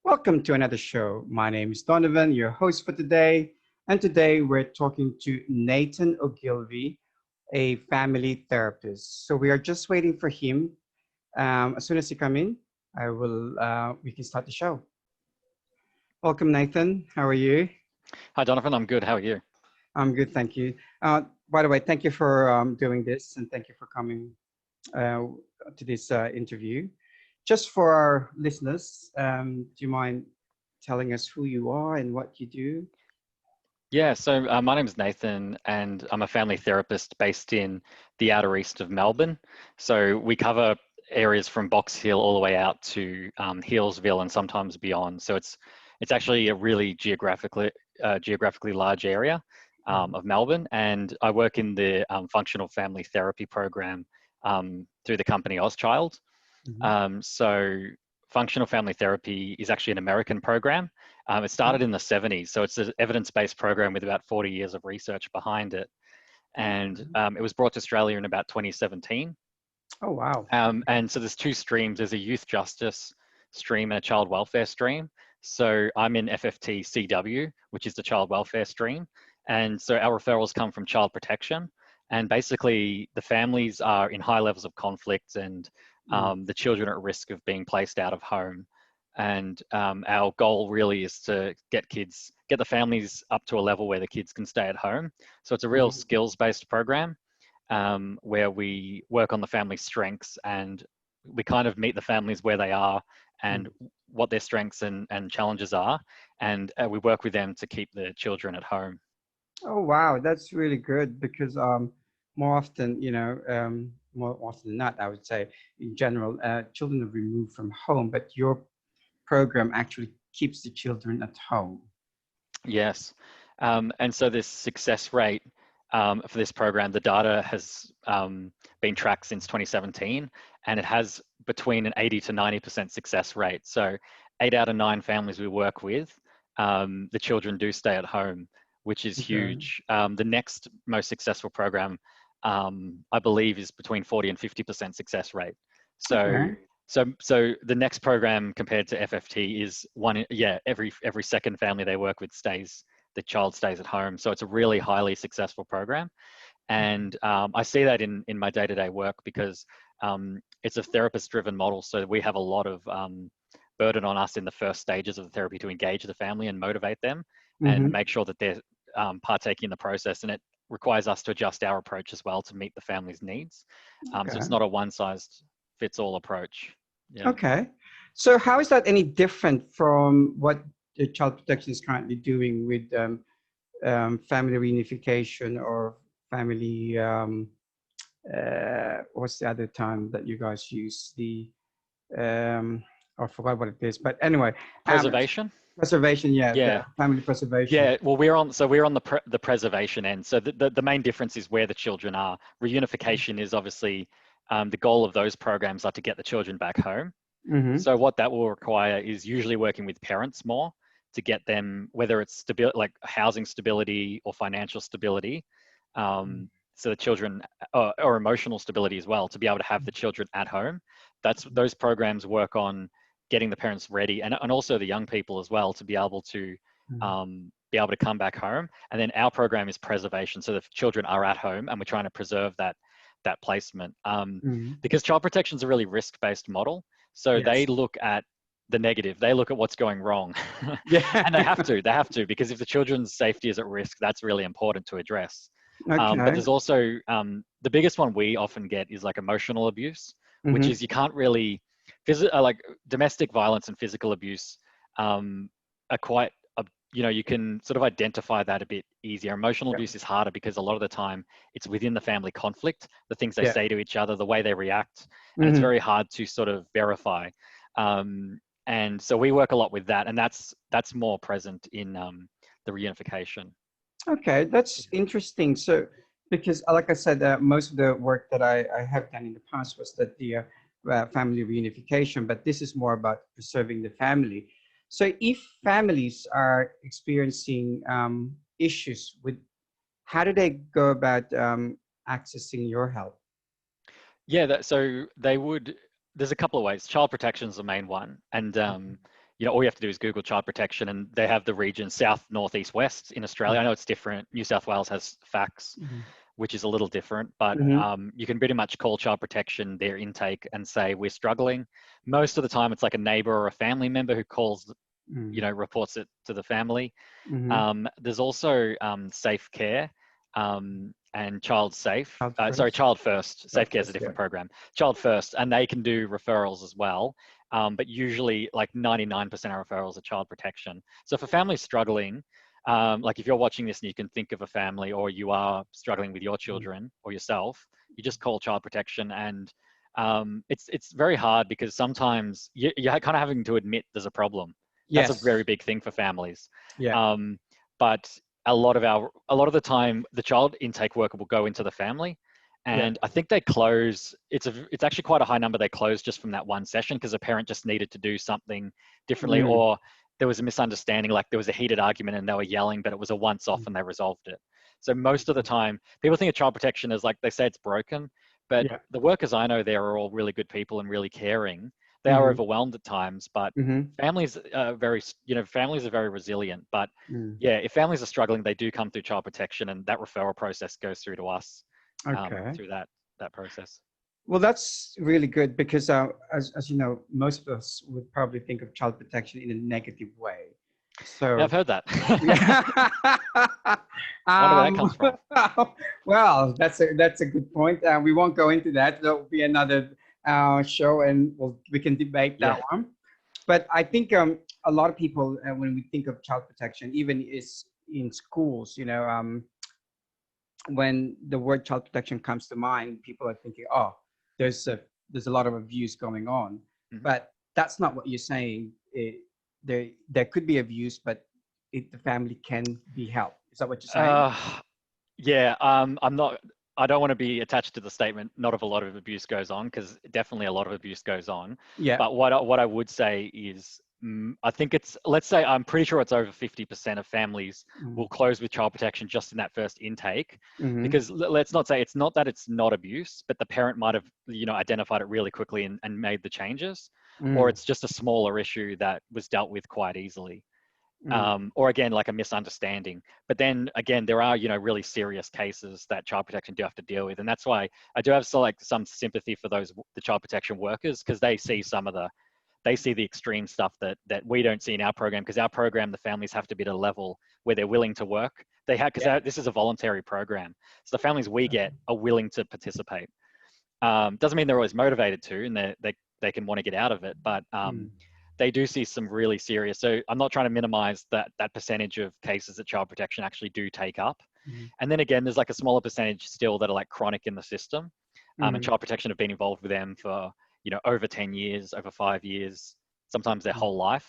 Welcome to another show. My name is Donovan, your host for today. And today we're talking to Nathan Ogilvie, a family therapist. So we are just waiting for him. As soon as he come in, we can start the show. Welcome, Nathan. How are you? Hi, Donovan. I'm good. How are you? I'm good, thank you. By the way, thank you for doing this and thank you for coming to this interview. Just for our listeners, do you mind telling us who you are and what you do? Yeah, so my name is Nathan and I'm a family therapist based in the outer east of Melbourne. So we cover areas from Box Hill all the way out to Healesville and sometimes beyond. So it's actually a really geographically large area of Melbourne, and I work in the functional family therapy program through the company Ozchild. So functional family therapy is actually an American program. It started in the 70s, so it's an evidence-based program with about 40 years of research behind it. And it was brought to Australia in about 2017. Oh, wow. And so there's two streams. There's a youth justice stream and a child welfare stream. So I'm in FFT CW, which is the child welfare stream. And so our referrals come from child protection. And basically the families are in high levels of conflict and the children are at risk of being placed out of home. And our goal really is to get the families up to a level where the kids can stay at home. So it's a real skills-based program where we work on the family strengths and we kind of meet the families where they are and what their strengths and challenges are. And we work with them to keep the children at home. Oh, wow. That's really good because more often, more often than not, I would say, in general, children are removed from home, but your program actually keeps the children at home. Yes. And so this success rate for this program, the data has been tracked since 2017, and it has between an 80 to 90% success rate. So 8 out of 9 families we work with, the children do stay at home, which is huge. The next most successful program, I believe, is between 40 and 50% success rate. So the next program compared to FFT is every second family they work with the child stays at home. So it's a really highly successful program. And I see that in my day-to-day work because it's a therapist-driven model. So we have a lot of burden on us in the first stages of the therapy to engage the family and motivate them and make sure that they're partaking in the process. And it requires us to adjust our approach as well to meet the family's needs. So it's not a one-size-fits-all approach. Yeah. Okay. So how is that any different from what the child protection is currently doing with family reunification or family, what's the other term that you guys use? I forgot what it is, but anyway. Preservation? Preservation, yeah. Family preservation. Yeah, well, we're on the preservation end. So the main difference is where the children are. Reunification is obviously the goal of those programs are to get the children back home. So what that will require is usually working with parents more to get them, whether it's like housing stability or financial stability, so the children, or emotional stability as well, to be able to have the children at home. Those programs work on getting the parents ready and also the young people as well to be able to come back home. And then our program is preservation, so the children are at home and we're trying to preserve that placement. Because child protection is a really risk-based model. So they look at the negative, they look at what's going wrong. And they have to, because if the children's safety is at risk, that's really important to address. But there's also, the biggest one we often get is like emotional abuse, which is you can't really, like domestic violence and physical abuse are quite, you can sort of identify that a bit easier. Emotional abuse is harder because a lot of the time it's within the family conflict, the things they say to each other, the way they react, and it's very hard to sort of verify. And so we work a lot with that, and that's more present in the reunification. Okay, that's interesting. So, because like I said, most of the work that I have done in the past was that the family reunification, but this is more about preserving the family. So if families are experiencing issues with, how do they go about accessing your help? Yeah, so they would, there's a couple of ways. Child protection is the main one. And all you have to do is Google child protection, and they have the region south, north, east, west in Australia. I know it's different. New South Wales has facts, which is a little different, but you can pretty much call child protection their intake and say, we're struggling. Most of the time it's like a neighbor or a family member who calls, reports it to the family. There's also safe care and child safe. Child first. Safe care is a different program. Child first, and they can do referrals as well. But usually like 99% of referrals are child protection. So if a family's struggling, like if you're watching this and you can think of a family, or you are struggling with your children or yourself, you just call child protection. And it's very hard because sometimes you're kind of having to admit there's a problem. That's a very big thing for families. But a lot of the time, the child intake worker will go into the family, and I think they close. It's actually quite a high number. They close just from that one session because a parent just needed to do something differently, or there was a misunderstanding, like there was a heated argument and they were yelling, but it was a once-off and they resolved it. So most of the time, people think of child protection as like, they say it's broken, but the workers I know there are all really good people and really caring. They are overwhelmed at times, but families are families are very resilient. But if families are struggling, they do come through child protection, and that referral process goes through to us through that process. Well, that's really good because, as you know, most of us would probably think of child protection in a negative way. So I've heard that. I wonder where that comes from. Well, that's a good point. We won't go into that. That will be another show, and we can debate that one. But I think a lot of people, when we think of child protection, even is in schools, when the word child protection comes to mind, people are thinking, oh, there's a lot of abuse going on. But that's not what you're saying. There could be abuse, but the family can be helped. Is that what you're saying? I don't want to be attached to the statement, not if a lot of abuse goes on, because definitely a lot of abuse goes on. But what I would say is, I think let's say I'm pretty sure it's over 50% of families will close with child protection just in that first intake. Because let's not say it's not that it's not abuse, but the parent might have, identified it really quickly and made the changes, or it's just a smaller issue that was dealt with quite easily. Or again, like a misunderstanding. But then again, there are, really serious cases that child protection do have to deal with. And that's why I do have some sympathy for the child protection workers, because they see the extreme stuff that we don't see in our program, because our program, the families have to be at a level where they're willing to work. This is a voluntary program. So the families we get are willing to participate. Doesn't mean they're always motivated to, and they can want to get out of it, but they do see some really serious. So I'm not trying to minimize that percentage of cases that child protection actually do take up. And then again, there's like a smaller percentage still that are like chronic in the system. And child protection have been involved with them for, over 10 years, over 5 years, sometimes their whole life.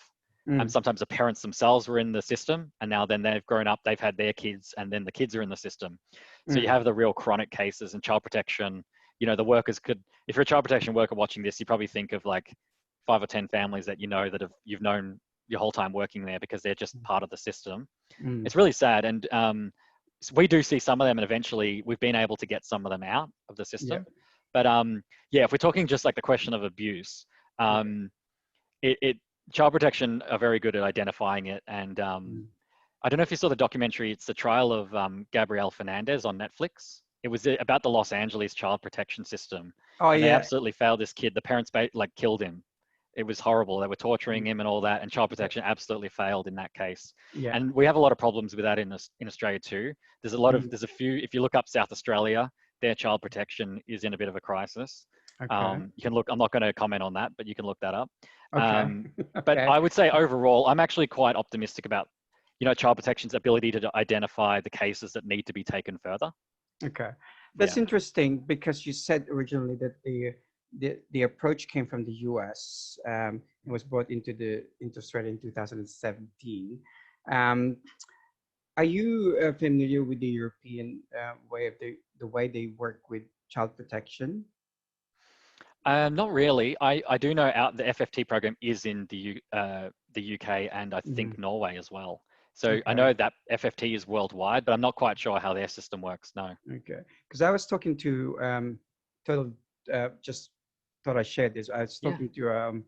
Sometimes the parents themselves were in the system, and now then they've grown up, they've had their kids, and then the kids are in the system. So you have the real chronic cases, and child protection, the workers could, if you're a child protection worker watching this, you probably think of like 5 or 10 families that you've known your whole time working there, because they're just part of the system. It's really sad. And so we do see some of them, and eventually we've been able to get some of them out of the system. But if we're talking just like the question of abuse, child protection are very good at identifying it. And I don't know if you saw the documentary, it's the trial of Gabrielle Fernandez on Netflix. It was about the Los Angeles child protection system. They absolutely failed this kid. The parents killed him. It was horrible. They were torturing him and all that, and child protection absolutely failed in that case. And we have a lot of problems with that in Australia too. There's a few, if you look up South Australia, their child protection is in a bit of a crisis. You can look, I'm not going to comment on that, but you can look that up. But I would say overall, I'm actually quite optimistic about, child protection's ability to identify the cases that need to be taken further. That's interesting, because you said originally that the approach came from the US. It was brought into Australia in 2017. Are you familiar with the European way of the way they work with child protection? Not really. I do know the FFT program is in the UK, and I think Norway as well. So I know that FFT is worldwide, but I'm not quite sure how their system works. No. Because I was talking to just thought I shared this. I was talking to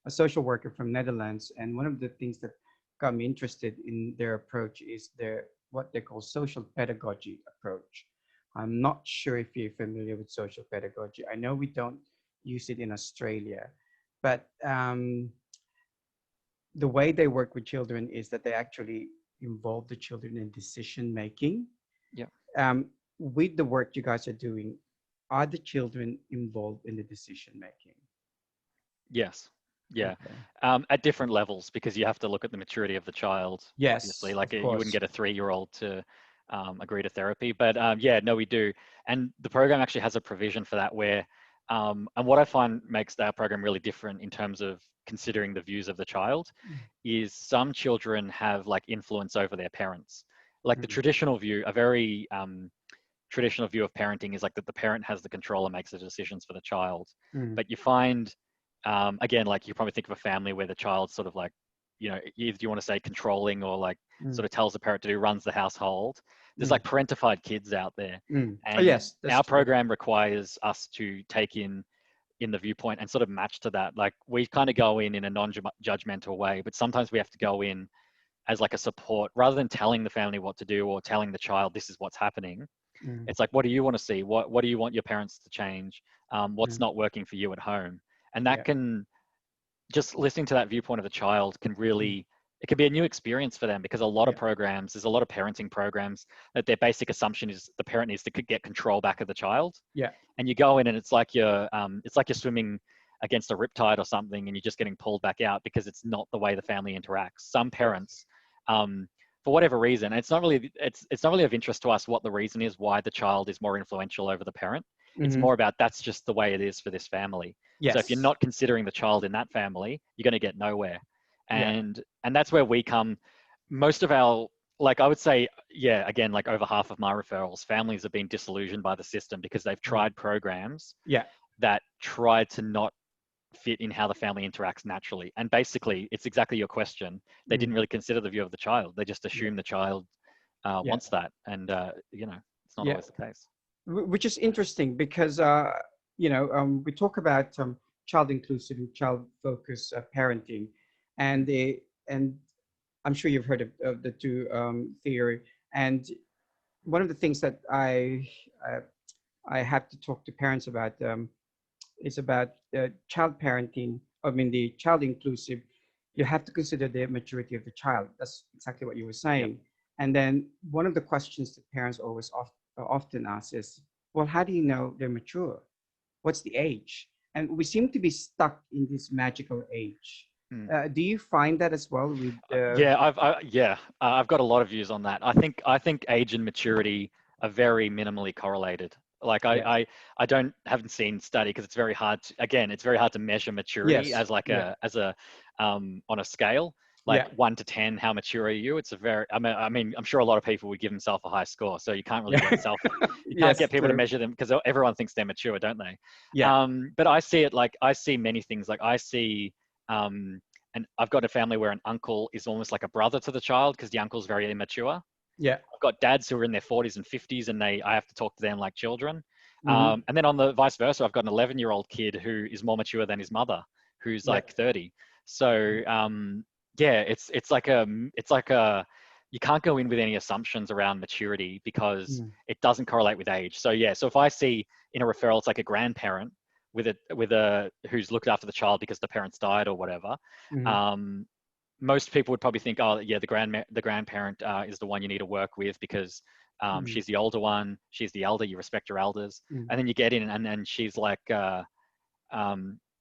a social worker from Netherlands, and one of the things that got me interested in their approach is their what they call social pedagogy approach. I'm not sure if you're familiar with social pedagogy. I know we don't use it in Australia, but the way they work with children is that they actually involve the children in decision making. Yeah. With the work you guys are doing, are the children involved in the decision making? Yes. Yeah. Okay. At different levels, because you have to look at the maturity of the child. Yes, obviously, like of you wouldn't course. get a 3-year-old to agree to therapy, but yeah, no, we do. And the program actually has a provision for that where, and what I find makes that program really different in terms of considering the views of the child is some children have like influence over their parents. Like the traditional view, a very traditional view of parenting is like that the parent has the control and makes the decisions for the child. But you find, again, like you probably think of a family where the child's sort of like, you know, either you want to say controlling or like sort of tells the parent to do, runs the household. There's like parentified kids out there. And oh, yes, our true. program requires us to take in the viewpoint and sort of match to that. Like we kind of go in a non-judgmental way, but sometimes we have to go in as like a support rather than telling the family what to do or telling the child this is what's happening. It's like, what do you want to see? What do you want your parents to change? What's not working for you at home? And that can, just listening to that viewpoint of the child can really, it can be a new experience for them, because a lot of programs, there's a lot of parenting programs that their basic assumption is the parent needs to get control back of the child. Yeah. And you go in and it's like you're swimming against a riptide or something and you're just getting pulled back out because it's not the way the family interacts. Some parents, for whatever reason, it's not really of interest to us what the reason is why the child is more influential over the parent. It's more about that's just the way it is for this family. Yes. So if you're not considering the child in that family, you're going to get nowhere. And that's where we come. Most of our, like I would say, again, like over half of my referrals, families have been disillusioned by the system because they've tried programs that try to not fit in how the family interacts naturally. And basically, it's exactly your question. They didn't really consider the view of the child. They just assume the child wants that. And, you know, it's not always the case. Which is interesting because, you know, we talk about child inclusive and child focused parenting, and I'm sure you've heard of the two theory. And one of the things that I have to talk to parents about is about child parenting. I mean, the child inclusive, you have to consider the maturity of the child. That's exactly what you were saying. And then one of the questions that parents always often ask is, well, how do you know they're mature? What's the age? And we seem to be stuck in this magical age. Do you find that as well? With I've got a lot of views on that. I think age and maturity are very minimally correlated. Like haven't seen study because it's very hard to measure maturity as like on a scale. Like 1 to 10, how mature are you? It's a very, I mean, I'm sure a lot of people would give themselves a high score. So you can't really get people to measure them because everyone thinks they're mature, don't they? But I see it like, I see many things. Like I see, and I've got a family where an uncle is almost like a brother to the child because the uncle's very immature. I've got dads who are in their 40s and 50s and I have to talk to them like children. And then on the vice versa, I've got an 11-year-old kid who is more mature than his mother, who's like 30. So, it's like you can't go in with any assumptions around maturity because it doesn't correlate with age. So so if I see in a referral, it's like a grandparent with a who's looked after the child because the parents died or whatever. Most people would probably think, oh yeah, the grandparent is the one you need to work with because she's the older one, she's the elder, you respect your elders. And then you get in and then she's like,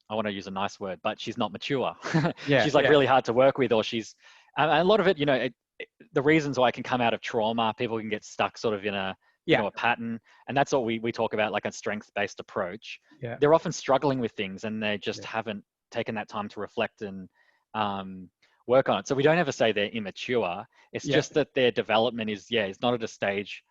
I want to use a nice word, but she's not mature. She's like really hard to work with, or she's, and a lot of it, you know, the reasons why it can come out of trauma, people can get stuck sort of in a, you know, a pattern. And that's what we talk about, like a strength-based approach. They're often struggling with things and they just haven't taken that time to reflect and work on it. So we don't ever say they're immature. It's just that their development is not at a stage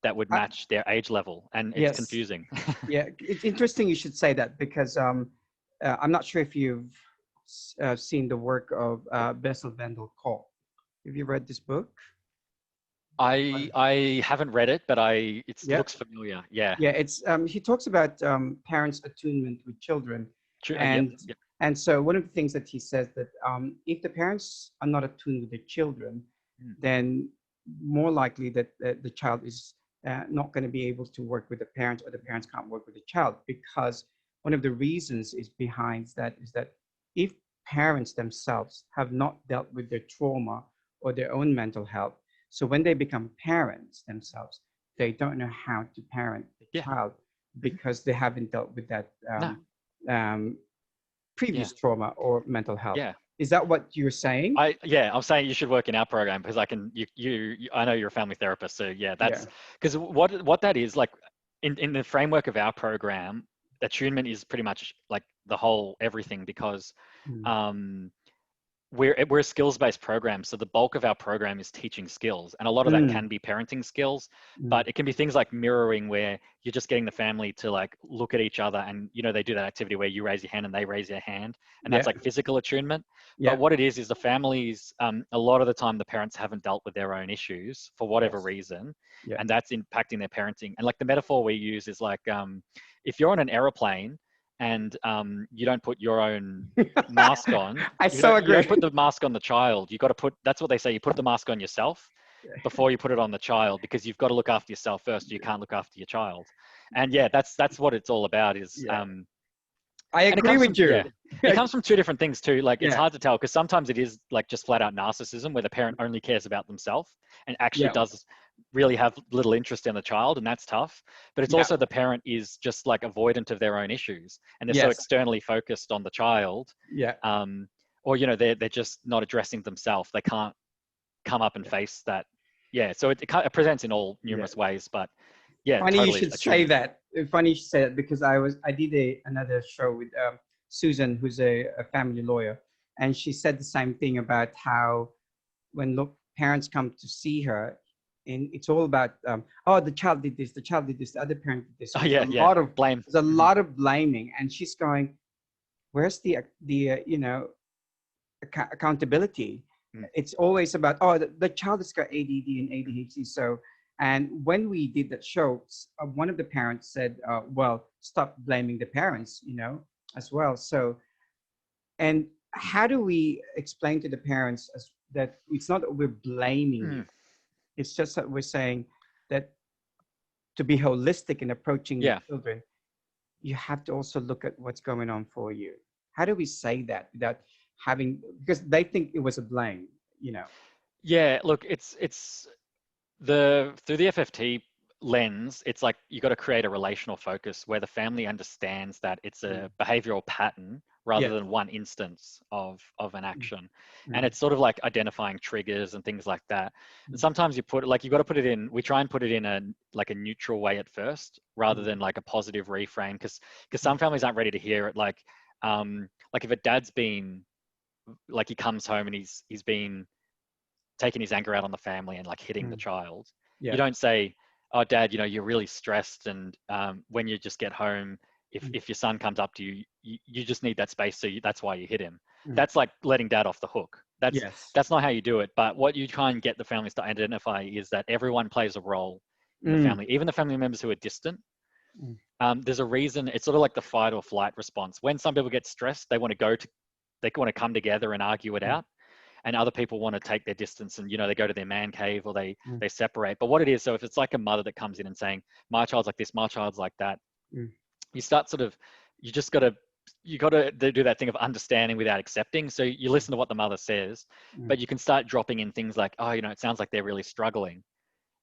that would match their age level. And it's confusing. It's interesting you should say that because I'm not sure if you've seen the work of Bessel van der Kolk. Have you read this book? I haven't read it, but it looks familiar. Yeah. It's he talks about parents' attunement with children, and And so one of the things that he says that if the parents are not attuned with the children, then more likely that the child is not going to be able to work with the parents, or the parents can't work with the child, because one of the reasons is behind that is that if parents themselves have not dealt with their trauma or their own mental health, so when they become parents themselves, they don't know how to parent the child because they haven't dealt with that previous trauma or mental health. Yeah. Is that what you're saying? I'm saying you should work in our program, because I know you're a family therapist. So that's because what that is like in the framework of our program, attunement is pretty much like the whole everything, because we're a skills-based program. So the bulk of our program is teaching skills, and a lot of that can be parenting skills, but it can be things like mirroring, where you're just getting the family to like look at each other, and they do that activity where you raise your hand and they raise their hand, and that's like physical attunement. But what it is the families, a lot of the time the parents haven't dealt with their own issues for whatever reason, and that's impacting their parenting. And like the metaphor we use is like, if you're on an aeroplane and you don't put your own mask on, you don't put the mask on the child. You got to put, that's what they say, you put the mask on yourself before you put it on the child, because you've got to look after yourself first. You can't look after your child. And that's what it's all about is, I agree with you. It comes from two different things too. Like it's hard to tell, because sometimes it is like just flat out narcissism, where the parent only cares about themselves and actually does really have little interest in the child, and that's tough. But it's also the parent is just like avoidant of their own issues, and they're so externally focused on the child. Or they're just not addressing themselves. They can't come up and face that. So it presents in all numerous ways, but funny totally you should say that. Funny you should say that, because I did another show with Susan, who's a family lawyer, and she said the same thing about how when parents come to see her, and it's all about the child did this, the other parent did this. There's a lot of blame. There's a lot of blaming, and she's going, where's the accountability? It's always about the child has got ADD and ADHD. So, and when we did that show, one of the parents said, well, stop blaming the parents, as well. So, and how do we explain to the parents that it's not that we're blaming you, it's just that we're saying that to be holistic in approaching the children, you have to also look at what's going on for you. How do we say that without having, because they think it was a blame, look, it's through the FFT lens, it's like you got to create a relational focus where the family understands that it's a behavioral pattern rather than one instance of an action. And it's sort of like identifying triggers and things like that. And sometimes you got to put it in, we try and put it in a neutral way at first, rather than like a positive reframe, because some families aren't ready to hear it. Like if a dad's been, like he comes home and he's been taking his anger out on the family and like hitting the child. You don't say, oh, Dad, you're really stressed, and when you just get home, if your son comes up to you, you just need that space, so that's why you hit him. That's like letting Dad off the hook. That's not how you do it. But what you try and get the families to identify is that everyone plays a role in the family, even the family members who are distant. There's a reason. It's sort of like the fight or flight response. When some people get stressed, they want to come together and argue it out. And other people want to take their distance, and they go to their man cave, or they separate. But what it is, so if it's like a mother that comes in and saying, my child's like this, my child's like that, you start you got to do that thing of understanding without accepting. So you listen to what the mother says, but you can start dropping in things like, oh, it sounds like they're really struggling.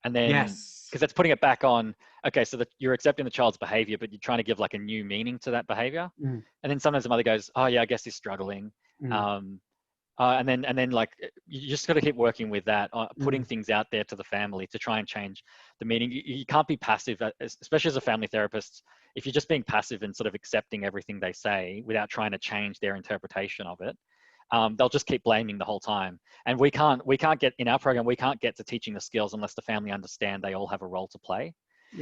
And then, because that's putting it back on, okay, so that you're accepting the child's behavior, but you're trying to give like a new meaning to that behavior. And then sometimes the mother goes, oh yeah, I guess he's struggling. And then like you just got to keep working with that, putting things out there to the family to try and change the meaning. You can't be passive, especially as a family therapist. If you're just being passive and sort of accepting everything they say without trying to change their interpretation of it, they'll just keep blaming the whole time. And we can't get in our program, we can't get to teaching the skills unless the family understand they all have a role to play.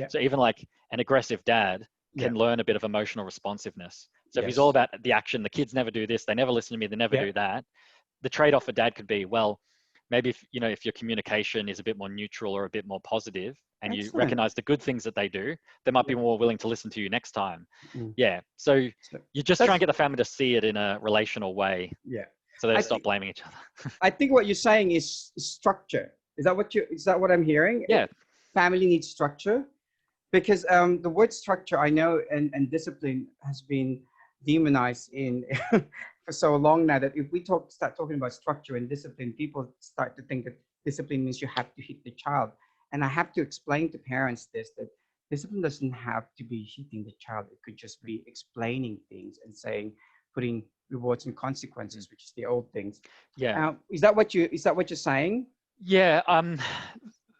So even like an aggressive dad can learn a bit of emotional responsiveness. So if he's all about the action, the kids never do this, they never listen to me, they never do that. The trade-off for dad could be, well, maybe if your communication is a bit more neutral or a bit more positive, and you Excellent. recognize the good things that they do, they might be more willing to listen to you next time. Mm. Yeah. So you just try and get the That's family to see it in a relational way, yeah. so they I stop think blaming each other. I think what you're saying is structure. Is that what I'm hearing? Yeah. Family needs structure, because the word structure, I know, and discipline has been demonized in for so long now, that if we start talking about structure and discipline, people start to think that discipline means you have to hit the child. And I have to explain to parents this, that discipline doesn't have to be hitting the child. It could just be explaining things and saying, putting rewards and consequences, which is the old things. Yeah. Is that what you're saying? Yeah.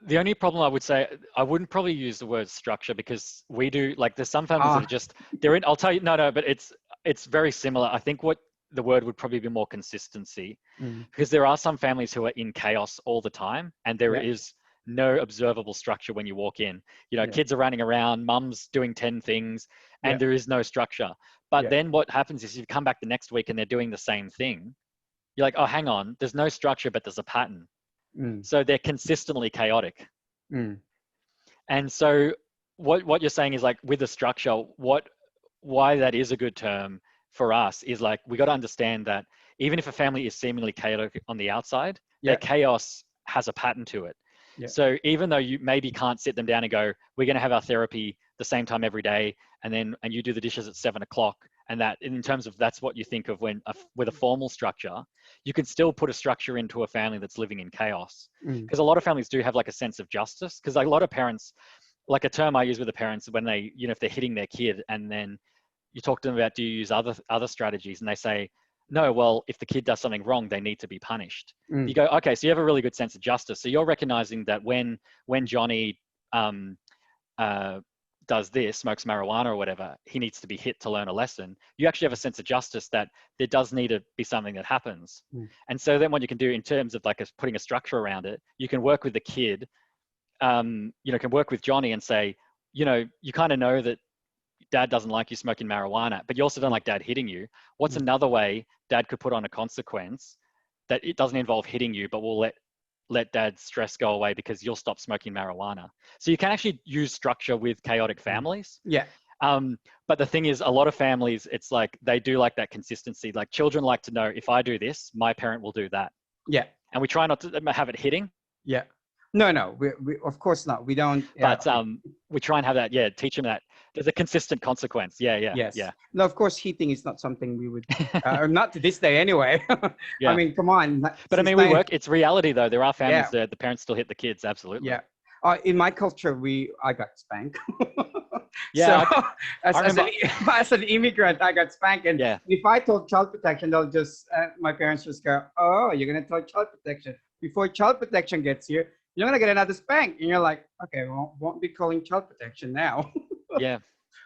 The only problem I would say, I wouldn't probably use the word structure, because we do, like, there's some families that are just, they're in, I'll tell you, no, but it's very similar. I think what the word would probably be more consistency, because there are some families who are in chaos all the time, and there is no observable structure when you walk in. You know, kids are running around, mum's doing 10 things, and there is no structure. But then what happens is you come back the next week and they're doing the same thing. You're like, oh, hang on, there's no structure, but there's a pattern. So they're consistently chaotic. And so what you're saying is, like, with the structure, why that is a good term for us is, like, we got to understand that even if a family is seemingly chaotic on the outside, their chaos has a pattern to it. So even though you maybe can't sit them down and go, we're going to have our therapy the same time every day, and you do the dishes at 7 o'clock, and that, in terms of, that's what you think of with a formal structure, you can still put a structure into a family that's living in chaos. Because a lot of families do have, like, a sense of justice. Because, like, a lot of parents, like, a term I use with the parents when they, if they're hitting their kid, and then you talk to them about, do you use other strategies? And they say, no, well, if the kid does something wrong, they need to be punished. You go, okay, so you have a really good sense of justice. So you're recognizing that when Johnny does this, smokes marijuana or whatever, he needs to be hit to learn a lesson. You actually have a sense of justice that there does need to be something that happens. And so then what you can do in terms of, like, putting a structure around it, you can work with the kid, can work with Johnny and say, you kind of know that dad doesn't like you smoking marijuana, but you also don't like dad hitting you. What's another way dad could put on a consequence that it doesn't involve hitting you, but will let dad's stress go away because you'll stop smoking marijuana? So you can actually use structure with chaotic families. But the thing is, a lot of families, it's like, they do like that consistency. Like, children like to know, if I do this, my parent will do that. And we try not to have it hitting. No, we of course not. We don't. But we try and have that. Teach them that there's a consistent consequence. Yes. No, of course, heating is not something we would, not to this day anyway. Yeah. I mean, come on. But I mean, we work. It's reality, though. There are families that the parents still hit the kids. Absolutely. In my culture, I got spanked. Yeah. So, as an immigrant, I got spanked, and if I told child protection, they'll just my parents just go, "Oh, you're gonna tell child protection before child protection gets here. You're gonna get another spank," and you're like, "Okay, well, won't be calling child protection now." Yeah.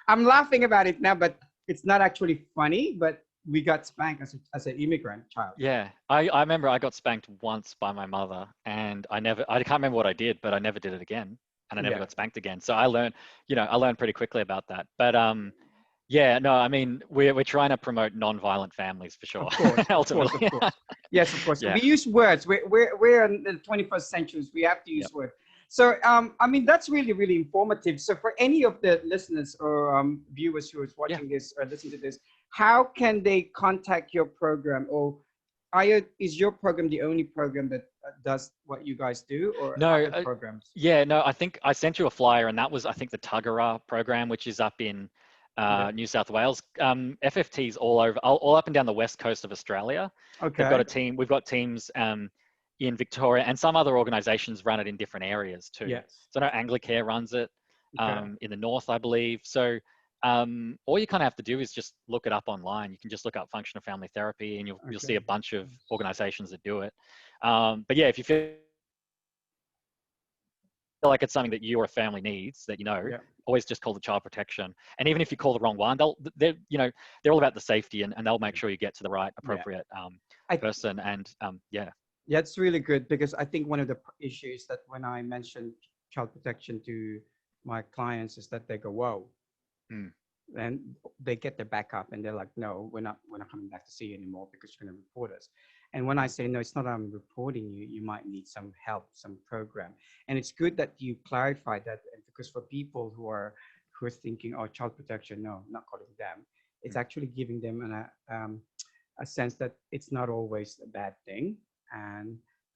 I'm laughing about it now, but it's not actually funny. But we got spanked as an immigrant child. Yeah, I remember I got spanked once by my mother, and I can't remember what I did, but I never did it again, and I never got spanked again. So I learned pretty quickly about that. But no, I mean, we're trying to promote non-violent families for sure. Of course, ultimately. of course. Yes, of course. Yeah. We use words. We're in the 21st century. We have to use words. So, I mean, that's really, really informative. So for any of the listeners or viewers who is watching this or listening to this, how can they contact your program? Or is your program the only program that does what you guys do, or other programs? No, I think I sent you a flyer, and that was, I think, the Tuggerah program, which is up in New South Wales. FFT's all over, all up and down the west coast of Australia. Okay. They've got a team. We've got teams in Victoria, and some other organisations run it in different areas too. Yes. So I know Anglicare runs it in the north, I believe. So all you kind of have to do is just look it up online. You can just look up functional family therapy, and you'll see a bunch of organisations that do it. But yeah, if you feel like it's something that you or a family needs, that always just call the child protection. And even if you call the wrong one, they're all about the safety, and they'll make sure you get to the right appropriate person. And Yeah, it's really good, because I think one of the issues that when I mention child protection to my clients is that they go, "Whoa," and they get their back up, and they're like, "No, we're not coming back to see you anymore because you're going to report us." And when I say, no, it's not I'm reporting you, you might need some help, some program. And it's good that you clarify that, because for people who are thinking, oh, child protection, no, not calling them. It's actually giving them a sense that it's not always a bad thing.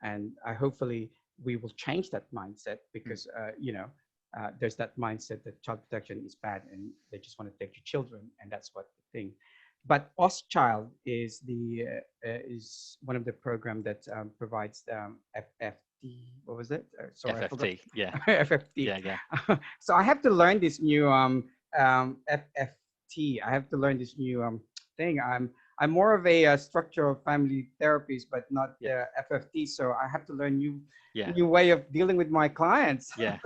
And hopefully we will change that mindset, because, there's that mindset that child protection is bad and they just want to take your children. And that's what the thing. But Child is is one of the program that provides FFD. What was it? Sorry, I forgot. FFT, yeah. FFT. Yeah. So I have to learn this new FFT. I have to learn this new thing. I'm more of a structural family therapist, but not FFT. So I have to learn new way of dealing with my clients. Yeah.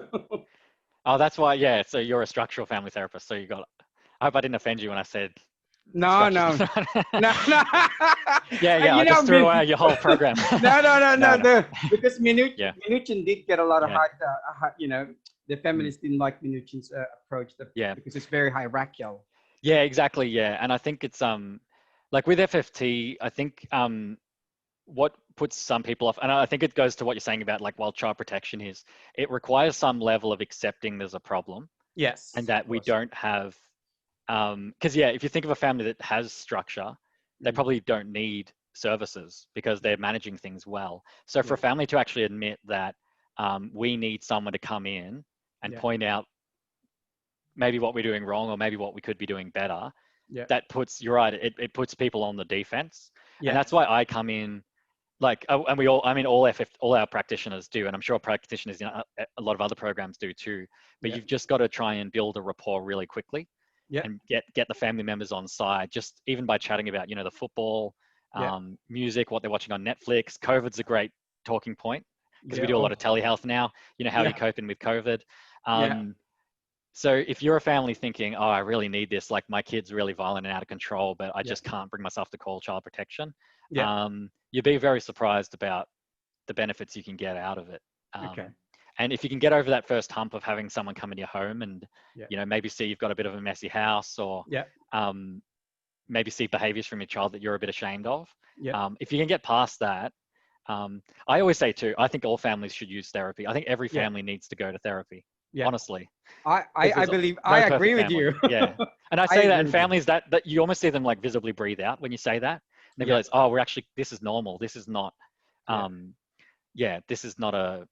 Oh, that's why. Yeah. So you're a structural family therapist. So you got. I hope I didn't offend you when I said. No. No. Yeah. You I just threw away your whole program. No. Because Minuchin did get a lot of the feminists didn't like Minuchin's approach. Because it's very hierarchical. Yeah, exactly. Yeah. And I think it's like with FFT, I think what puts some people off, and I think it goes to what you're saying about like while child protection is, it requires some level of accepting there's a problem. Yes. And that we don't have, because if you think of a family that has structure, they probably don't need services because they're managing things well. So for a family to actually admit that we need someone to come in and point out maybe what we're doing wrong or maybe what we could be doing better, that puts, you're right, it puts people on the defense. And that's why I come in, like, and we all, I mean, all our practitioners do, and I'm sure practitioners in a lot of other programs do too, but you've just got to try and build a rapport really quickly and get the family members on side, just even by chatting about, the football, music, what they're watching on Netflix. COVID's a great talking point because we do a lot of telehealth now, how are you coping with COVID? So if you're a family thinking, oh, I really need this, like my kid's really violent and out of control, but I just can't bring myself to call child protection, you'd be very surprised about the benefits you can get out of it. And if you can get over that first hump of having someone come in your home and, maybe see you've got a bit of a messy house, or maybe see behaviors from your child that you're a bit ashamed of. If you can get past that, I always say too, I think all families should use therapy. I think every family needs to go to therapy. Honestly, I agree with you. And I say that in families that you almost see them like visibly breathe out when you say that. And they realize, oh, this is normal. This is not, this is not a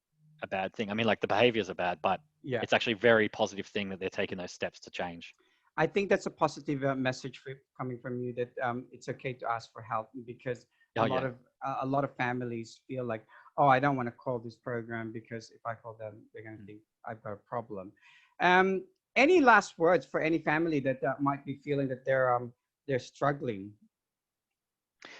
bad thing. I mean, like the behaviors are bad, but it's actually a very positive thing that they're taking those steps to change. I think that's a positive message coming from you, that it's okay to ask for help, because a lot of families feel like, oh, I don't want to call this program because if I call them, they're going to think I've got a problem. Any last words for any family that might be feeling that they're struggling?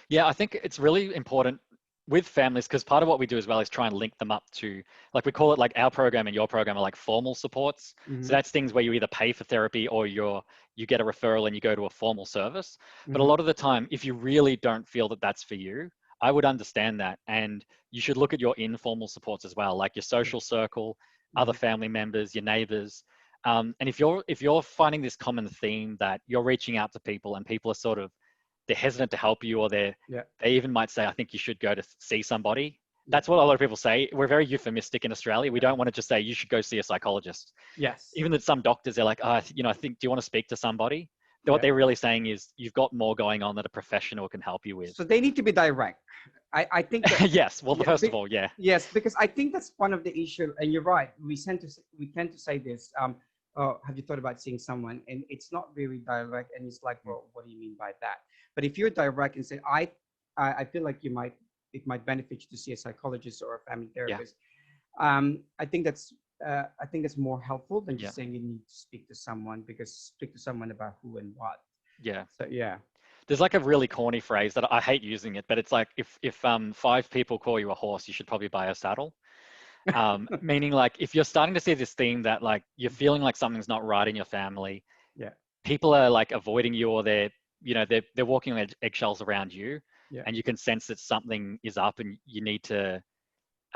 Yeah, I think it's really important with families, because part of what we do as well is try and link them up to, like we call it, like our program and your program are like formal supports. So that's things where you either pay for therapy or you get a referral and you go to a formal service. But a lot of the time, if you really don't feel that that's for you, I would understand that. And you should look at your informal supports as well, like your social circle, other family members, your neighbors. And if you're finding this common theme that you're reaching out to people and people are they're hesitant to help you, or they even might say, I think you should go to see somebody. That's what a lot of people say. We're very euphemistic in Australia. We don't want to just say you should go see a psychologist. Even that some doctors are like, oh, I think, do you want to speak to somebody? What they're really saying is you've got more going on that a professional can help you with. So they need to be direct. I think that, yes. Well, first of all, yes, because I think that's one of the issues. And you're right. We tend to say this. Oh, have you thought about seeing someone? And it's not very direct. And it's like, well, what do you mean by that? But if you're direct and say, I feel like it might benefit you to see a psychologist or a family therapist. I think that's more helpful than just saying you need to speak to someone, because speak to someone about who and what. So there's like a really corny phrase that I hate using it, but it's like if 5 people call you a horse, you should probably buy a saddle. Meaning, like, if you're starting to see this theme that like you're feeling like something's not right in your family, people are like avoiding you, or they're walking on eggshells around you, and you can sense that something is up and you need to,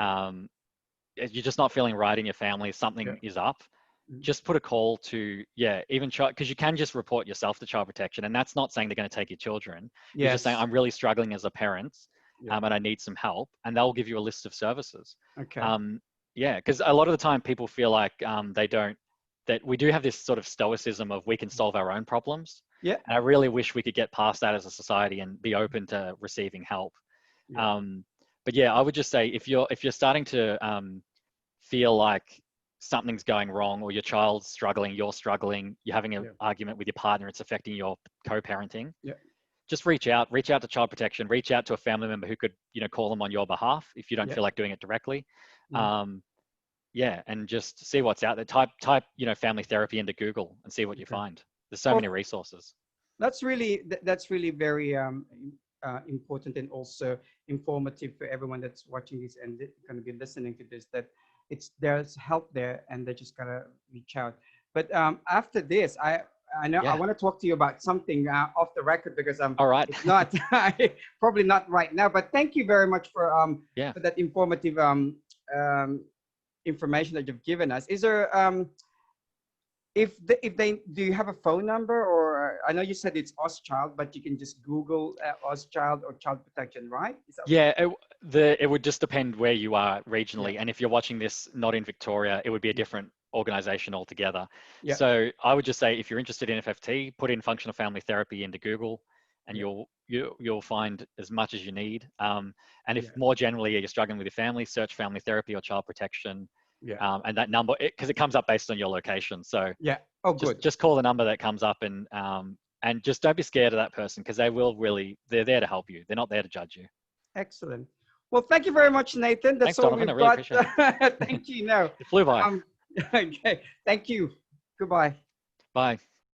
you're just not feeling right in your family, something is up. Just put a call to, even child, because you can just report yourself to child protection. And that's not saying they're going to take your children. You're just saying, I'm really struggling as a parent. and I need some help, and they'll give you a list of services. Okay. Yeah, because a lot of the time people feel like that we do have this sort of stoicism of we can solve our own problems. Yeah. And I really wish we could get past that as a society and be open to receiving help. Yeah. But yeah, I would just say if you're starting to feel like something's going wrong, or your child's struggling, you're struggling, you're having an argument with your partner, it's affecting your co-parenting. Yeah. Just reach out to child protection, reach out to a family member who could, call them on your behalf if you don't feel like doing it directly. And just see what's out there. Type, family therapy into Google and see what you find. There's so many resources. That's really very important and also informative for everyone that's watching this and going to be listening to this, that there's help there and they just gotta reach out. But after this, I know I want to talk to you about something off the record, because all right. It's not probably not right now. But thank you very much for that informative information that you've given us. Is there do you have a phone number, or I know you said it's Auschchild, but you can just Google Auschchild or child protection, right? It would just depend where you are regionally, and if you're watching this not in Victoria, it would be a different organization altogether. So I would just say, if you're interested in FFT, put in functional family therapy into Google, and you'll find as much as you need. And if more generally you're struggling with your family, search family therapy or child protection. And that number, because it comes up based on your location. So just call the number that comes up, and just don't be scared of that person, because they're there to help you. They're not there to judge you. Excellent. Well, thank you very much, Nathan. That's Thanks, all Donovan. we've I really got. appreciate it. Thank you. No, it flew by. Okay. Thank you. Goodbye. Bye.